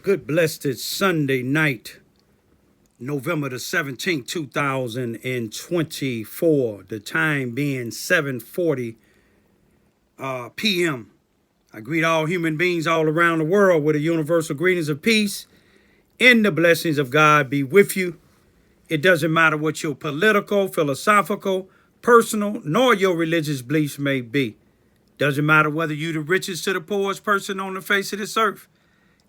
Good blessed Sunday night, November the 17th, 2024. The time being 7:40 p.m. I greet all human beings all around the world with a universal greetings of peace and the blessings of God be with you. It doesn't matter what your political, philosophical, personal, nor your religious beliefs may be. Doesn't matter whether you're the richest to the poorest person on the face of this earth.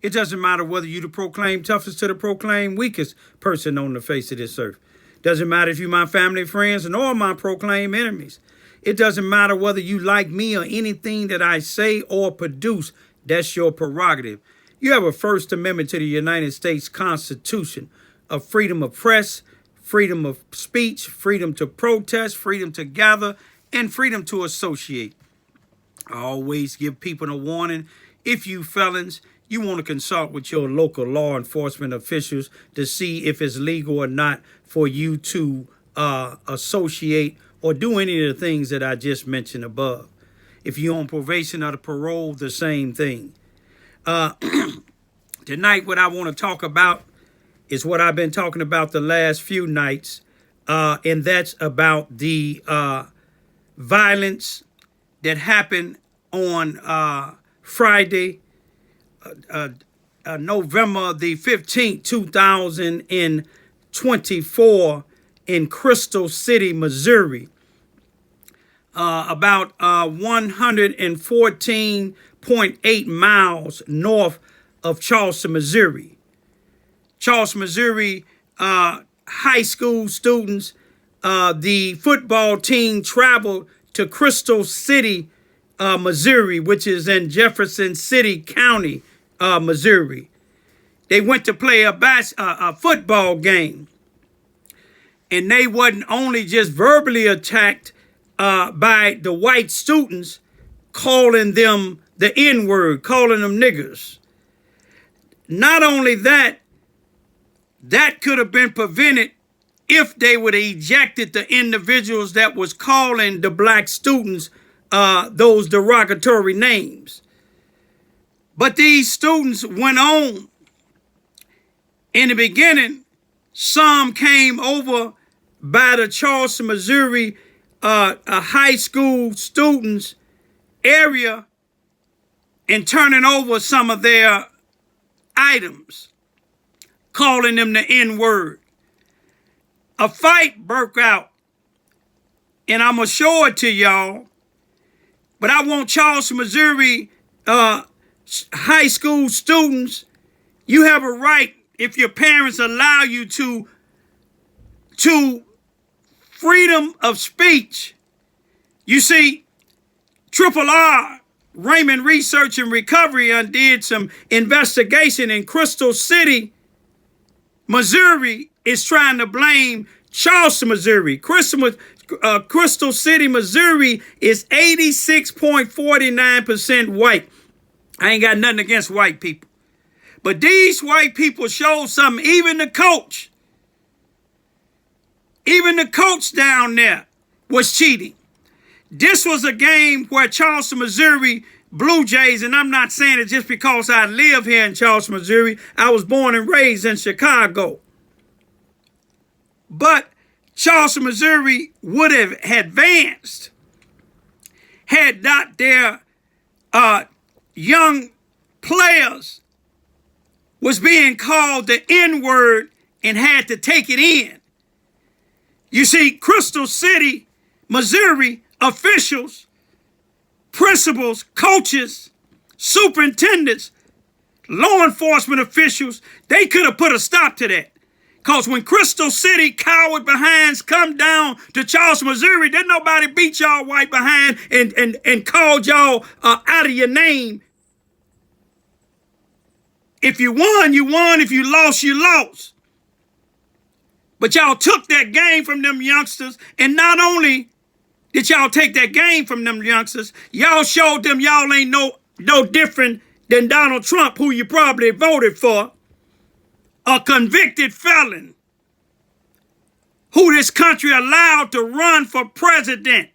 It doesn't matter whether you the proclaimed toughest to the proclaimed weakest person on the face of this earth. Doesn't matter if you my family, friends, nor my proclaimed enemies. It doesn't matter whether you like me or anything that I say or produce. That's your prerogative. You have a First Amendment to the United States Constitution of freedom of press, freedom of speech, freedom to protest, freedom to gather, and freedom to associate. I always give people a warning. If you felons, you want to consult with your local law enforcement officials to see if it's legal or not for you to associate or do any of the things that I just mentioned above. If you're on probation or the parole, the same thing. Tonight, what I want to talk about is what I've been talking about the last few nights, and that's about the violence that happened on Friday, November the 15th, 2024 in Crystal City, Missouri. About 114.8 miles north of Charleston, Missouri. Charleston, Missouri, high school students, the football team traveled to Crystal City, Missouri, which is in Jefferson City County, Missouri. They went to play a football game, and they wasn't only just verbally attacked by the white students, calling them the N-word, calling them niggers. Not only that, that could have been prevented if they would have ejected the individuals that was calling the black students those derogatory names. But these students went on. In the beginning, some came over by the Charleston, Missouri high school students area and turning over some of their items, calling them the N-word. A fight broke out, and I'm going to show it to y'all. But I want Charleston, Missouri high school students, you have a right, if your parents allow you to freedom of speech. You see, R, Raymond Research and Recovery, did some investigation in Crystal City, Missouri, is trying to blame Charleston, Missouri. Crystal City, Missouri is 86.49% white. I ain't got nothing against white people. But these white people showed something. Even the coach down there was cheating. This was a game where Charleston, Missouri Blue Jays, and I'm not saying it just because I live here in Charleston, Missouri. I was born and raised in Chicago. But Charleston, Missouri would have advanced had not their young players was being called the N-word and had to take it in. You see, Crystal City, Missouri officials, principals, coaches, superintendents, law enforcement officials, they could have put a stop to that. Because when Crystal City coward behinds come down to Charleston, Missouri, didn't nobody beat y'all white behind and called y'all out of your name. If you won, you won. If you lost, you lost. But y'all took that game from them youngsters. And not only did y'all take that game from them youngsters, y'all showed them y'all ain't no different than Donald Trump, who you probably voted for. A convicted felon who this country allowed to run for president,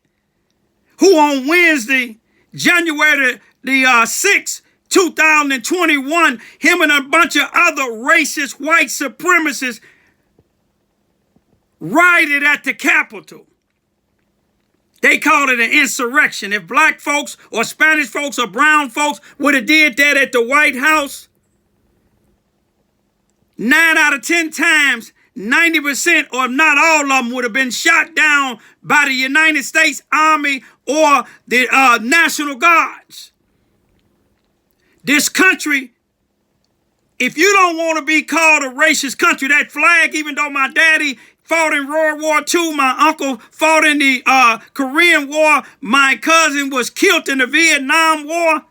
who on Wednesday, January the 6th, 2021, him and a bunch of other racist white supremacists rioted at the Capitol. They called it an insurrection. If black folks or Spanish folks or brown folks would have did that at the White House, 9 out of 10 times, 90% or not all of them would have been shot down by the United States Army or the National Guards. This country, if you don't want to be called a racist country, that flag, even though my daddy fought in World War II, my uncle fought in the Korean War, my cousin was killed in the Vietnam War,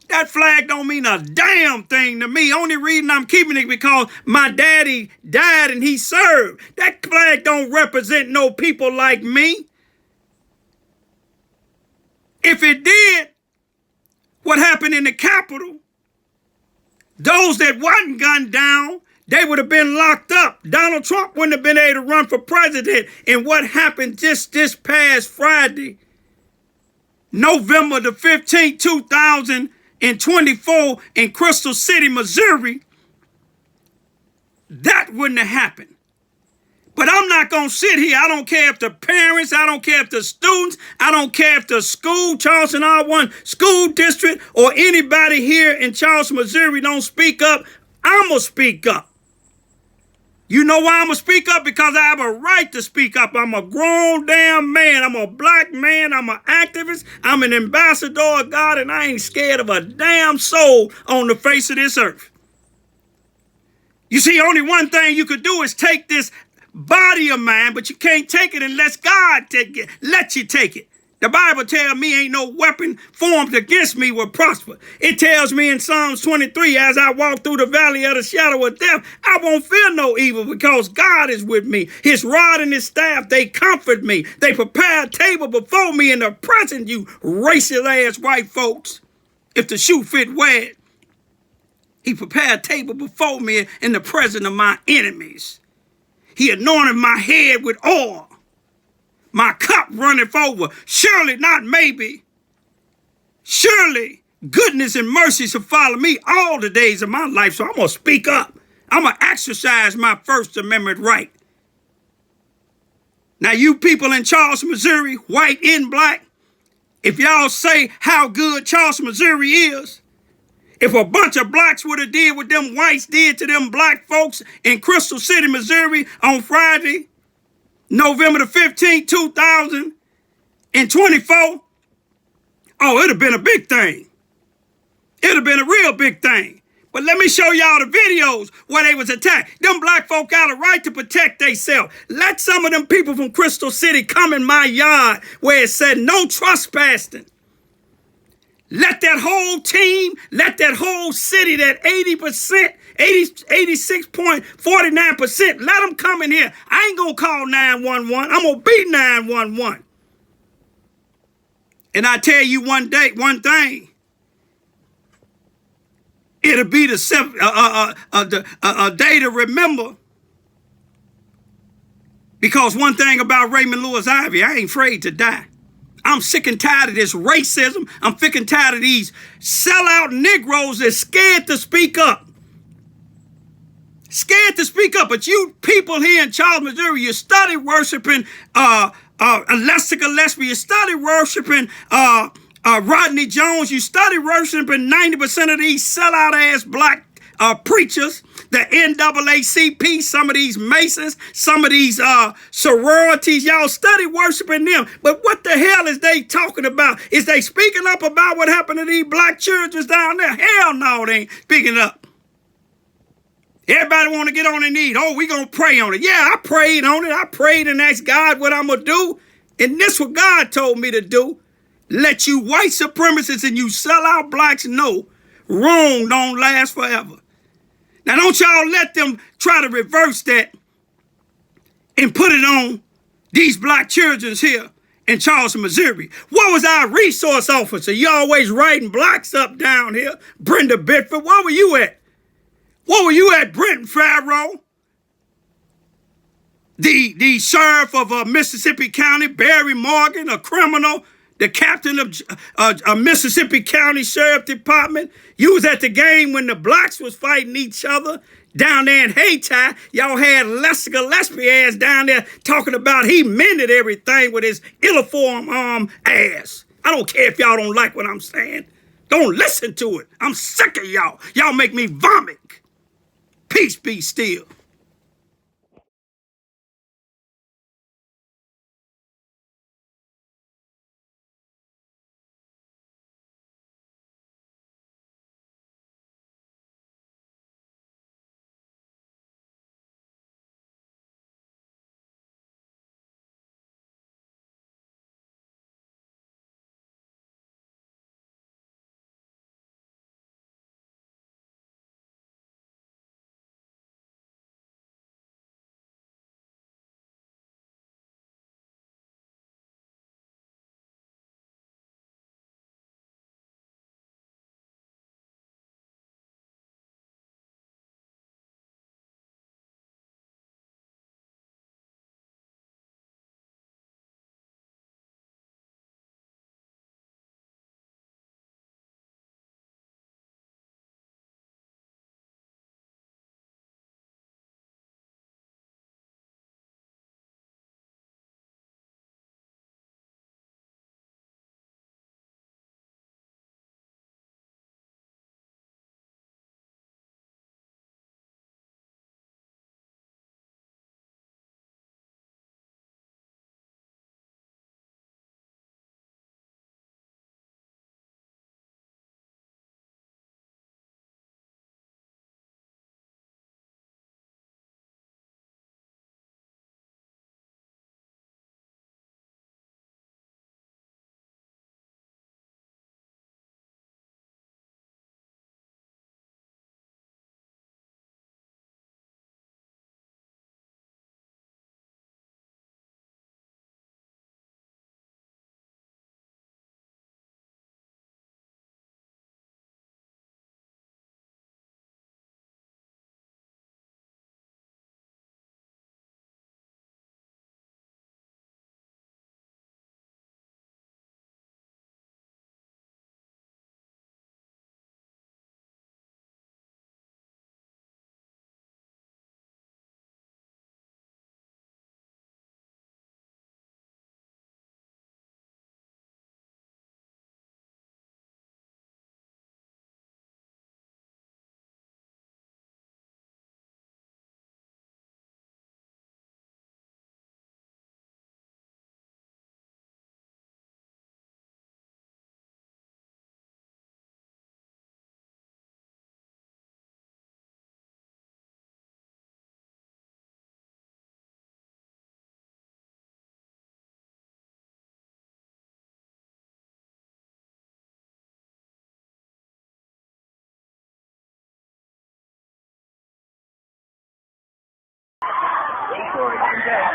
that flag don't mean a damn thing to me. Only reason I'm keeping it because my daddy died and he served. That flag don't represent no people like me. If it did, what happened in the Capitol, those that wasn't gunned down, they would have been locked up. Donald Trump wouldn't have been able to run for president. And what happened just this past Friday, November the 15th, 2024 in Crystal City, Missouri, that wouldn't have happened. But I'm not going to sit here. I don't care if the parents, I don't care if the students, I don't care if the school, Charleston R1 school district, or anybody here in Charleston, Missouri don't speak up. I'm going to speak up. You know why I'm going to speak up? Because I have a right to speak up. I'm a grown damn man. I'm a black man. I'm an activist. I'm an ambassador of God, and I ain't scared of a damn soul on the face of this earth. You see, only one thing you could do is take this body of mine, but you can't take it unless God let you take it. The Bible tells me ain't no weapon formed against me will prosper. It tells me in Psalms 23, as I walk through the valley of the shadow of death, I won't fear no evil because God is with me. His rod and his staff, they comfort me. They prepare a table before me in the present, you racist ass white folks. If the shoe fit, wear it. He prepared a table before me in the presence of my enemies. He anointed my head with oil. My cup runneth over. Surely, not maybe. Surely, goodness and mercy shall follow me all the days of my life. So I'm going to speak up. I'm going to exercise my First Amendment right. Now, you people in Charleston, Missouri, white and black, if y'all say how good Charleston, Missouri is, if a bunch of blacks would have did what them whites did to them black folks in Crystal City, Missouri on Friday, November the 15th, 2024, oh, it'd have been a big thing. It'd have been a real big thing. But let me show y'all the videos where they was attacked. Them black folk got a right to protect themselves. Let some of them people from Crystal City come in my yard where it said no trespassing. Let that whole team, let that whole city, that 80%, 86.49%, let them come in here. I ain't going to call 911. I'm going to be 911. And I tell you one thing. It'll be a day to remember. Because one thing about Raymond Lewis Ivy, I ain't afraid to die. I'm sick and tired of this racism. I'm sick and tired of these sellout Negroes that's scared to speak up. Scared to speak up. But you people here in Charleston, Missouri, you study worshiping Lester Gillespie. You study worshiping Rodney Jones. You study worshiping 90% of these sellout ass black preachers, the NAACP, some of these Masons, some of these sororities. Y'all study worshiping them. But what the hell is they talking about? Is they speaking up about what happened to these black churches down there? Hell no, they ain't speaking up. Everybody want to get on their knees. Oh, we going to pray on it. Yeah, I prayed on it. I prayed and asked God what I'm going to do. And this what God told me to do. Let you white supremacists and you sellout blacks know wrong don't last forever. Now, don't y'all let them try to reverse that and put it on these black children here in Charleston, Missouri. What was our resource officer? You always writing blacks up down here. Brenda Bedford, where were you at? Where were you at, Brenton Farrow? The sheriff of Mississippi County, Barry Morgan, a criminal the captain of Mississippi County Sheriff Department. You was at the game when the blacks was fighting each other down there in Haiti. Y'all had Lester Gillespie ass down there talking about he mended everything with his illiform ass. I don't care if y'all don't like what I'm saying. Don't listen to it. I'm sick of y'all. Y'all make me vomit. Peace be still.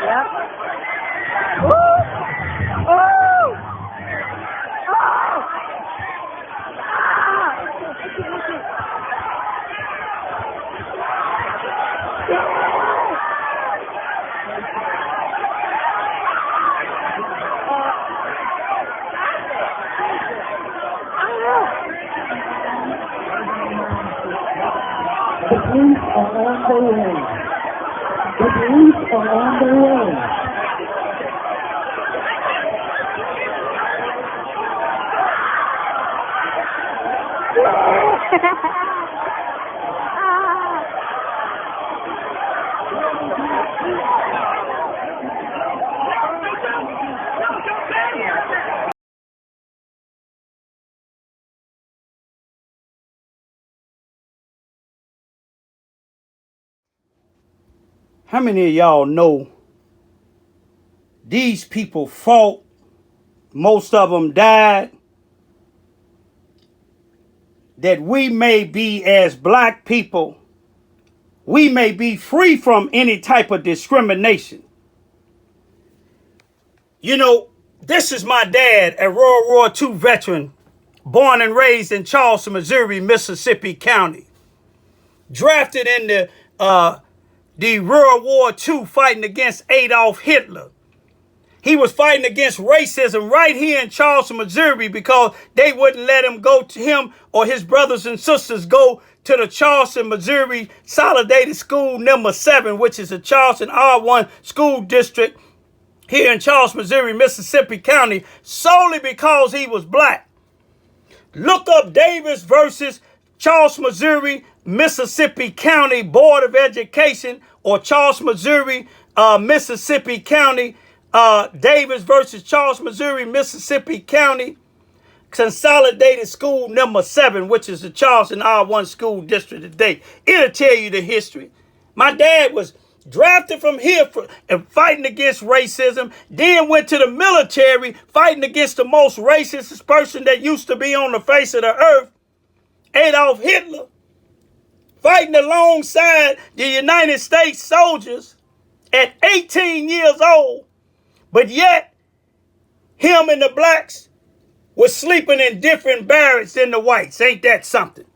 Yep. Woo! Oh! Oh! Ah! The police are on the way. The police are on the way. How many of y'all know these people fought? Most of them died. That we may be, as black people, we may be free from any type of discrimination. You know, this is my dad, a World War II veteran, born and raised in Charleston, Missouri, Mississippi County. Drafted in the World War II fighting against Adolf Hitler. He was fighting against racism right here in Charleston, Missouri, because they wouldn't let him go to him or his brothers and sisters go to the Charleston, Missouri Consolidated School number 7, which is a Charleston R1 school district here in Charleston, Missouri, Mississippi County, solely because he was black. Look up Davis versus Charleston, Missouri, Mississippi County Board of Education, or Charleston, Missouri, Mississippi County, Davis versus Charleston, Missouri, Mississippi County Consolidated School number 7, which is the Charleston R1 school district today. It'll tell you the history. My dad was drafted from here and fighting against racism, then went to the military fighting against the most racist person that used to be on the face of the earth, Adolf Hitler, fighting alongside the United States soldiers at 18 years old. But yet, him and the blacks were sleeping in different barracks than the whites. Ain't that something?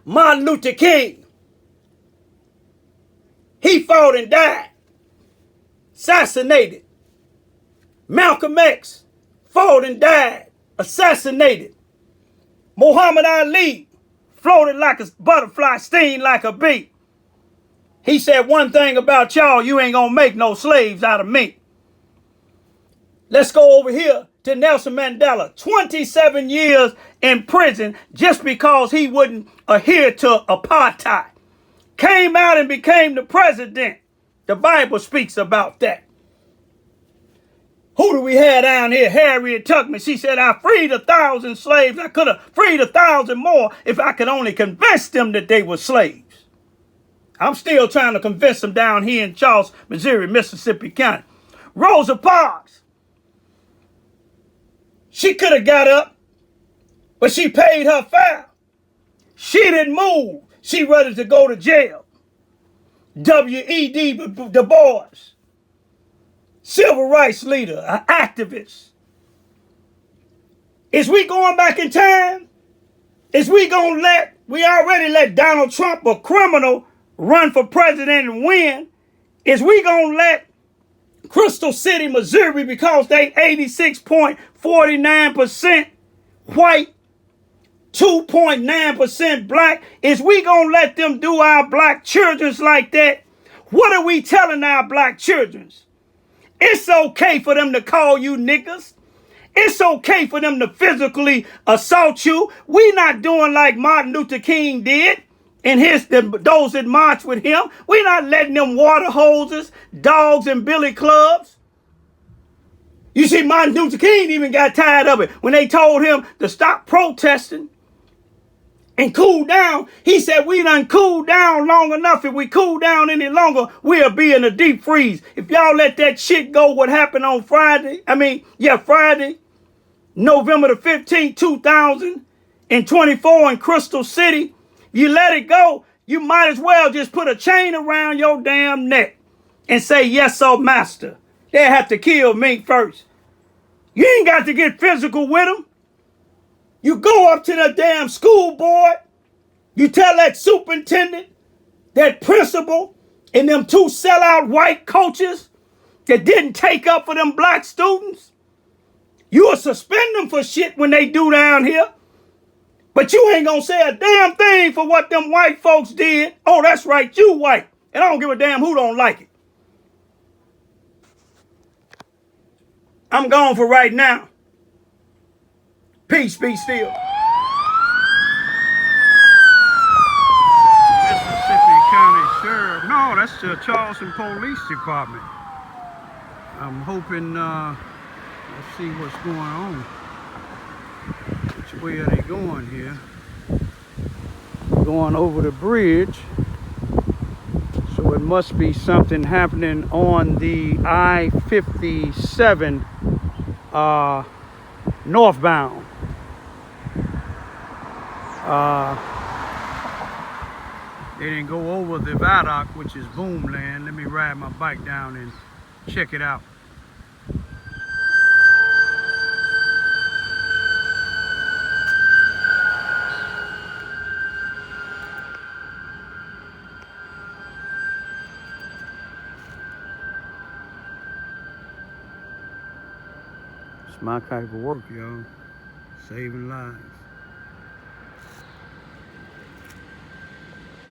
Martin Luther King, he fought and died, assassinated. Malcolm X fought and died, assassinated. Muhammad Ali floated like a butterfly, sting like a bee. He said, one thing about y'all, you ain't gonna make no slaves out of me. Let's go over here to Nelson Mandela. 27 years in prison just because he wouldn't adhere to apartheid. Came out and became the president. The Bible speaks about that. Who do we have down here? Harriet Tubman. She said, I freed 1,000 slaves. I could have freed 1,000 more if I could only convince them that they were slaves. I'm still trying to convince them down here in Charleston, Missouri, Mississippi County. Rosa Parks. She could have got up, but she paid her fare. She didn't move. She ready to go to jail. W.E.B. Du Bois, civil rights leader, an activist. Is we going back in time? Is we we already let Donald Trump, a criminal, run for president and win? Is we gonna let Crystal City, Missouri, because they 86.49% white, 2.9% black, is we gonna let them do our black children like that? What are we telling our black children? It's okay for them to call you niggas. It's okay for them to physically assault you. We not doing like Martin Luther King did and those that marched with him. We not letting them water hoses, dogs, and billy clubs. You see, Martin Luther King even got tired of it. When they told him to stop protesting and cool down, he said, we done cooled down long enough. If we cool down any longer, we'll be in a deep freeze. If y'all let that shit go, what happened on Friday, November the 15th, 2024 in Crystal City, you let it go, you might as well just put a chain around your damn neck and say, yes, sir, master. They'll have to kill me first. You ain't got to get physical with them. You go up to the damn school board. You tell that superintendent, that principal, and them 2 sellout white coaches that didn't take up for them black students. You will suspend them for shit when they do down here. But you ain't gonna say a damn thing for what them white folks did. Oh, that's right, you white. And I don't give a damn who don't like it. I'm gone for right now. Peace be still. Mississippi County Sheriff. No, that's the Charleston Police Department. I'm hoping, let's see what's going on. Which way are they going here? Going over the bridge. So it must be something happening on the I-57 northbound. They didn't go over the viaduct, which is Boomland. Let me ride my bike down and check it out. It's my type of work, y'all. Saving lives.